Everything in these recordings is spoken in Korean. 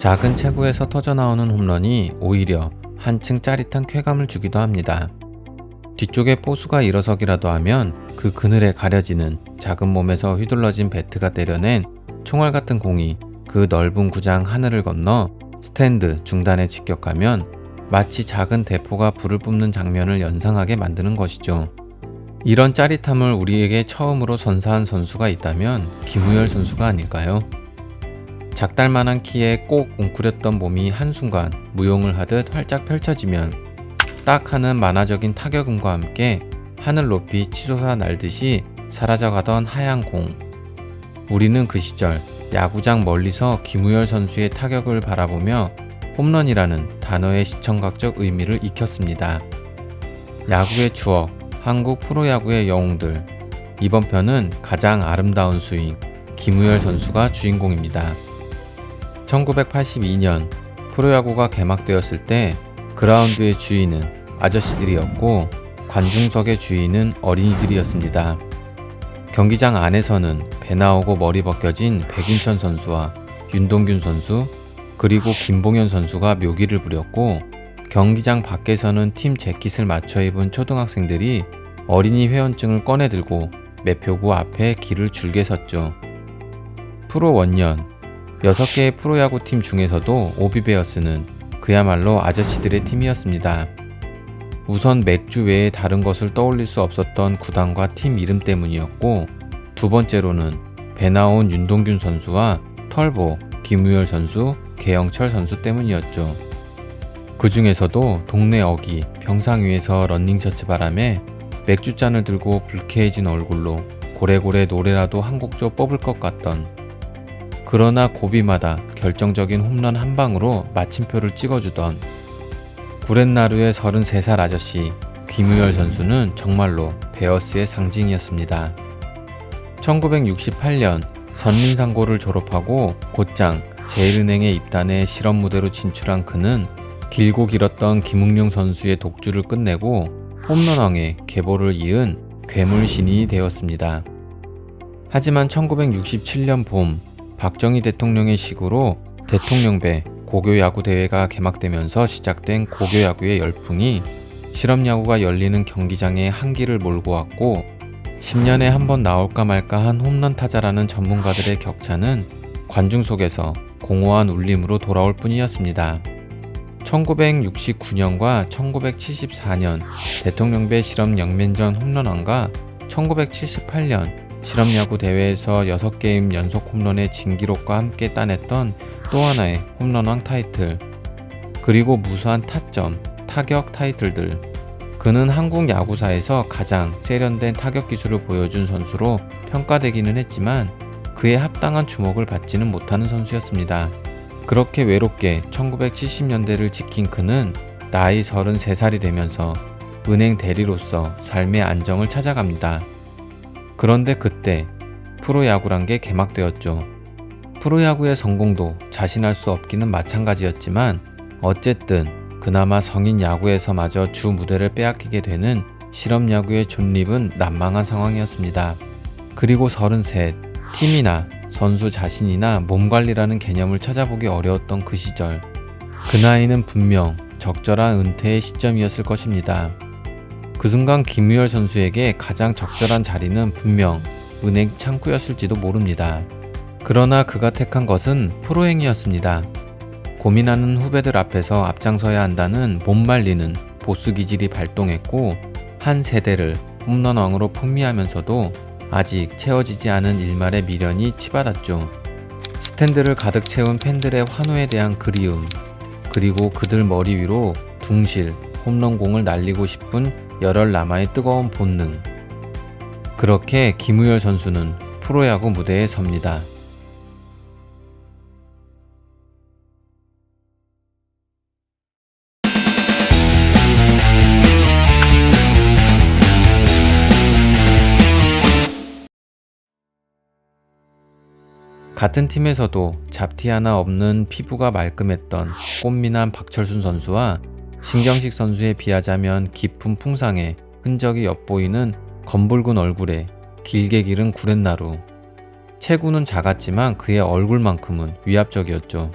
작은 체구에서 터져나오는 홈런이 오히려 한층 짜릿한 쾌감을 주기도 합니다. 뒤쪽에 포수가 일어서기라도 하면 그 그늘에 가려지는 작은 몸에서 휘둘러진 배트가 때려낸 총알 같은 공이 그 넓은 구장 하늘을 건너 스탠드 중단에 직격하면 마치 작은 대포가 불을 뿜는 장면을 연상하게 만드는 것이죠. 이런 짜릿함을 우리에게 처음으로 선사한 선수가 있다면 김우열 선수가 아닐까요? 작달만한 키에 꼭 웅크렸던 몸이 한순간 무용을 하듯 활짝 펼쳐지면 딱 하는 만화적인 타격음과 함께 하늘 높이 치솟아 날듯이 사라져가던 하얀 공. 우리는 그 시절 야구장 멀리서 김우열 선수의 타격을 바라보며 홈런이라는 단어의 시청각적 의미를 익혔습니다. 야구의 추억, 한국 프로야구의 영웅들. 이번 편은 가장 아름다운 스윙, 김우열 선수가 주인공입니다. 1982년 프로야구가 개막되었을 때 그라운드의 주인은 아저씨들이었고 관중석의 주인은 어린이들이었습니다. 경기장 안에서는 배 나오고 머리 벗겨진 백인천 선수와 윤동균 선수 그리고 김봉현 선수가 묘기를 부렸고 경기장 밖에서는 팀 재킷을 맞춰 입은 초등학생들이 어린이 회원증을 꺼내들고 매표구 앞에 길을 줄게 섰죠. 프로 원년 6개의 프로야구팀 중에서도 오비베어스는 그야말로 아저씨들의 팀이었습니다. 우선 맥주 외에 다른 것을 떠올릴 수 없었던 구단과 팀 이름 때문이었고, 두 번째로는 배 나온 윤동균 선수와 털보, 김우열 선수, 개영철 선수 때문이었죠. 그 중에서도 동네 어기, 병상 위에서 런닝셔츠 바람에 맥주잔을 들고 불쾌해진 얼굴로 고래고래 노래라도 한 곡조 뽑을 것 같던, 그러나 고비마다 결정적인 홈런 한 방으로 마침표를 찍어주던 구렛나루의 33살 아저씨 김우열 선수는 정말로 베어스의 상징이었습니다. 1968년 선민상고를 졸업하고 곧장 제일은행에 입단해 실업 무대로 진출한 그는 길고 길었던 김웅룡 선수의 독주를 끝내고 홈런왕의 계보를 이은 괴물 신인이 되었습니다. 하지만 1967년 봄 박정희 대통령의 시구로 대통령배 고교야구 대회가 개막되면서 시작된 고교야구의 열풍이 실업야구가 열리는 경기장에 한기를 몰고 왔고 10년에 한 번 나올까 말까 한 홈런 타자라는 전문가들의 격차는 관중 속에서 공허한 울림으로 돌아올 뿐이었습니다. 1969년과 1974년 대통령배 실업 영면전 홈런왕과 1978년 실업야구 대회에서 6게임 연속 홈런의 진기록과 함께 따냈던 또 하나의 홈런왕 타이틀, 그리고 무수한 타점, 타격 타이틀들. 그는 한국 야구사에서 가장 세련된 타격 기술을 보여준 선수로 평가되기는 했지만 그에 합당한 주목을 받지는 못하는 선수였습니다. 그렇게 외롭게 1970년대를 지킨 그는 나이 33살이 되면서 은행 대리로서 삶의 안정을 찾아갑니다. 그런데 그때 프로야구란 게 개막되었죠. 프로야구의 성공도 자신할 수 없기는 마찬가지였지만 어쨌든 그나마 성인 야구에서마저 주 무대를 빼앗기게 되는 실업야구의 존립은 난망한 상황이었습니다. 그리고 33, 팀이나 선수 자신이나 몸관리라는 개념을 찾아보기 어려웠던 그 시절, 그 나이는 분명 적절한 은퇴의 시점이었을 것입니다. 그 순간 김우열 선수에게 가장 적절한 자리는 분명 은행 창구였을지도 모릅니다. 그러나 그가 택한 것은 프로행이었습니다. 고민하는 후배들 앞에서 앞장서야 한다는 못 말리는 보스 기질이 발동했고 한 세대를 홈런왕으로 풍미하면서도 아직 채워지지 않은 일말의 미련이 치받았죠. 스탠드를 가득 채운 팬들의 환호에 대한 그리움, 그리고 그들 머리 위로 둥실 홈런공을 날리고 싶은 열혈 남아의 뜨거운 본능. 그렇게 김우열 선수는 프로야구 무대에 섭니다. 같은 팀에서도 잡티 하나 없는 피부가 말끔했던 꽃미남 박철순 선수와 신경식 선수에 비하자면 깊은 풍상에 흔적이 엿보이는 검붉은 얼굴에 길게 기른 구렛나루. 체구는 작았지만 그의 얼굴만큼은 위압적이었죠.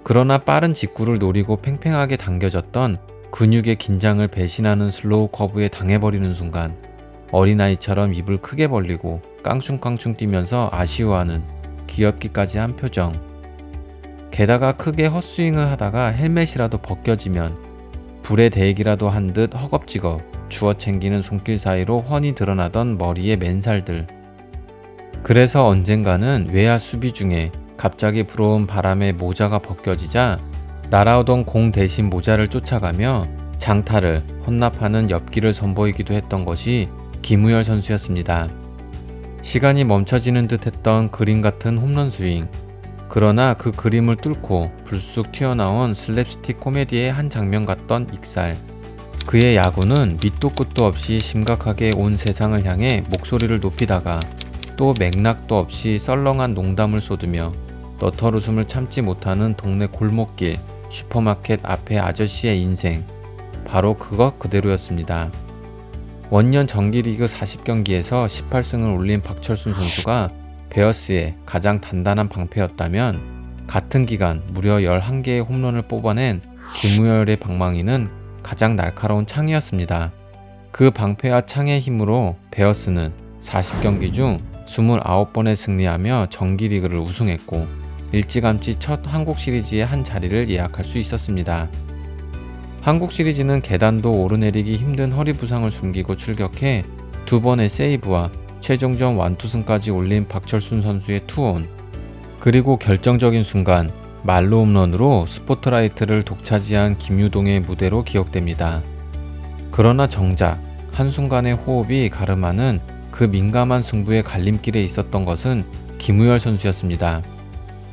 그러나 빠른 직구를 노리고 팽팽하게 당겨졌던 근육의 긴장을 배신하는 슬로우 커브에 당해버리는 순간 어린아이처럼 입을 크게 벌리고 깡충깡충 뛰면서 아쉬워하는 귀엽기까지 한 표정. 게다가 크게 헛스윙을 하다가 헬멧이라도 벗겨지면 불에 대기라도 한 듯 허겁지겁 주워 챙기는 손길 사이로 훤히 드러나던 머리의 맨살들. 그래서 언젠가는 외야 수비 중에 갑자기 불어온 바람에 모자가 벗겨지자 날아오던 공 대신 모자를 쫓아가며 장타를 헌납하는 엽기를 선보이기도 했던 것이 김우열 선수였습니다. 시간이 멈춰지는 듯 했던 그림 같은 홈런 스윙. 그러나 그 그림을 뚫고 불쑥 튀어나온 슬랩스틱 코미디의 한 장면 같던 익살. 그의 야구는 밑도 끝도 없이 심각하게 온 세상을 향해 목소리를 높이다가 또 맥락도 없이 썰렁한 농담을 쏟으며 너털 웃음을 참지 못하는 동네 골목길, 슈퍼마켓 앞의 아저씨의 인생. 바로 그것 그대로였습니다. 원년 정기리그 40경기에서 18승을 올린 박철순 선수가 베어스의 가장 단단한 방패였다면 같은 기간 무려 11개의 홈런을 뽑아낸 김우열의 방망이는 가장 날카로운 창이었습니다. 그 방패와 창의 힘으로 베어스는 40경기 중 29번에 승리하며 정기리그를 우승했고 일찌감치 첫 한국 시리즈의 한 자리를 예약할 수 있었습니다. 한국 시리즈는 계단도 오르내리기 힘든 허리 부상을 숨기고 출격해 2번의 세이브와 최종전 완투승까지 올린 박철순 선수의 투혼, 그리고 결정적인 순간 말로 홈런으로 스포트라이트를 독차지한 김유동의 무대로 기억됩니다. 그러나 정작 한순간의 호흡이 가름하는 그 민감한 승부의 갈림길에 있었던 것은 김우열 선수였습니다.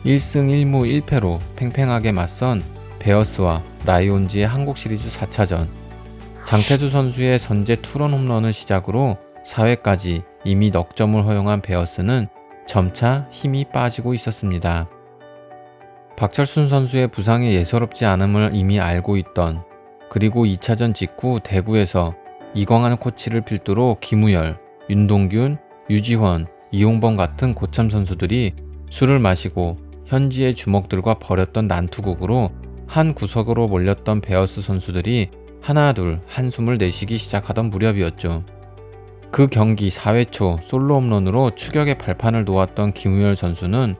1승 1무 1패로 팽팽하게 맞선 베어스와 라이온즈의 한국 시리즈 4차전. 장태수 선수의 선제 투런 홈런을 시작으로 4회까지 이미 넉 점을 허용한 베어스는 점차 힘이 빠지고 있었습니다. 박철순 선수의 부상이 예사롭지 않음을 이미 알고 있던, 그리고 2차전 직후 대구에서 이광한 코치를 필두로 김우열, 윤동균, 유지원, 이용범 같은 고참 선수들이 술을 마시고 현지의 주먹들과 벌였던 난투극으로 한 구석으로 몰렸던 베어스 선수들이 하나둘 한숨을 내쉬기 시작하던 무렵이었죠. 그 경기 4회 초 솔로 홈런으로 추격의 발판을 놓았던 김우열 선수는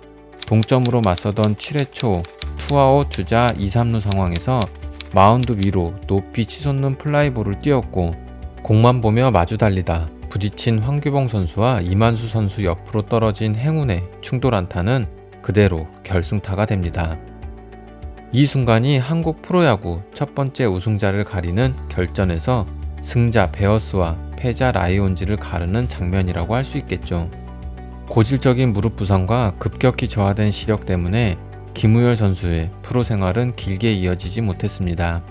동점으로 맞서던 7회 초 투아웃 주자 2, 3루 상황에서 마운드 위로 높이 치솟는 플라이볼을 띄웠고 공만 보며 마주 달리다 부딪힌 황규봉 선수와 이만수 선수 옆으로 떨어진 행운의 충돌 안타는 그대로 결승타가 됩니다. 이 순간이 한국 프로야구 첫 번째 우승자를 가리는 결전에서 승자 베어스와 패자 라이온즈를 가르는 장면이라고 할 수 있겠죠. 고질적인 무릎 부상과 급격히 저하된 시력 때문에 김우열 선수의 프로 생활은 길게 이어지지 못했습니다.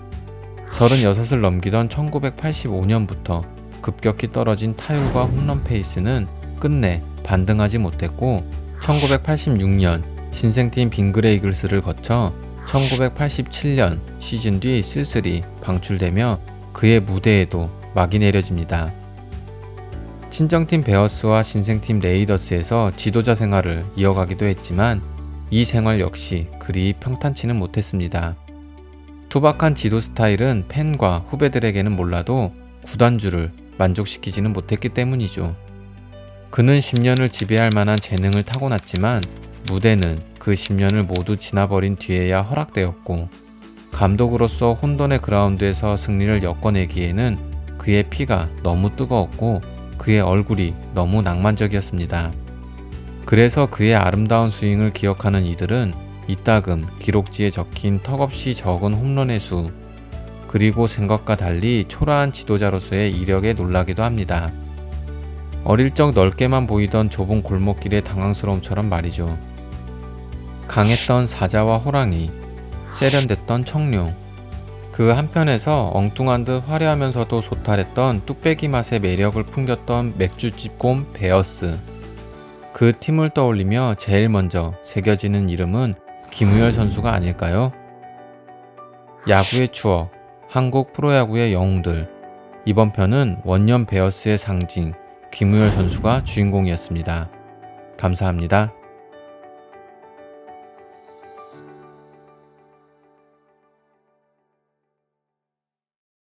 36을 넘기던 1985년부터 급격히 떨어진 타율과 홈런 페이스는 끝내 반등하지 못했고 1986년 신생팀 빙그레 이글스를 거쳐 1987년 시즌 뒤 쓸쓸히 방출되며 그의 무대에도 막이 내려집니다. 친정팀 베어스와 신생팀 레이더스에서 지도자 생활을 이어가기도 했지만 이 생활 역시 그리 평탄치는 못했습니다. 투박한 지도 스타일은 팬과 후배들에게는 몰라도 구단주를 만족시키지는 못했기 때문이죠. 그는 10년을 지배할 만한 재능을 타고났지만 무대는 그 10년을 모두 지나버린 뒤에야 허락되었고 감독으로서 혼돈의 그라운드에서 승리를 엮어내기에는 그의 피가 너무 뜨거웠고 그의 얼굴이 너무 낭만적이었습니다. 그래서 그의 아름다운 스윙을 기억하는 이들은 이따금 기록지에 적힌 턱없이 적은 홈런의 수, 그리고 생각과 달리 초라한 지도자로서의 이력에 놀라기도 합니다. 어릴 적 넓게만 보이던 좁은 골목길의 당황스러움처럼 말이죠. 강했던 사자와 호랑이, 세련됐던 청룡, 그 한편에서 엉뚱한 듯 화려하면서도 소탈했던 뚝배기 맛의 매력을 풍겼던 맥주집 곰 베어스. 그 팀을 떠올리며 제일 먼저 새겨지는 이름은 김우열 선수가 아닐까요? 야구의 추억, 한국 프로야구의 영웅들. 이번 편은 원년 베어스의 상징 김우열 선수가 주인공이었습니다. 감사합니다.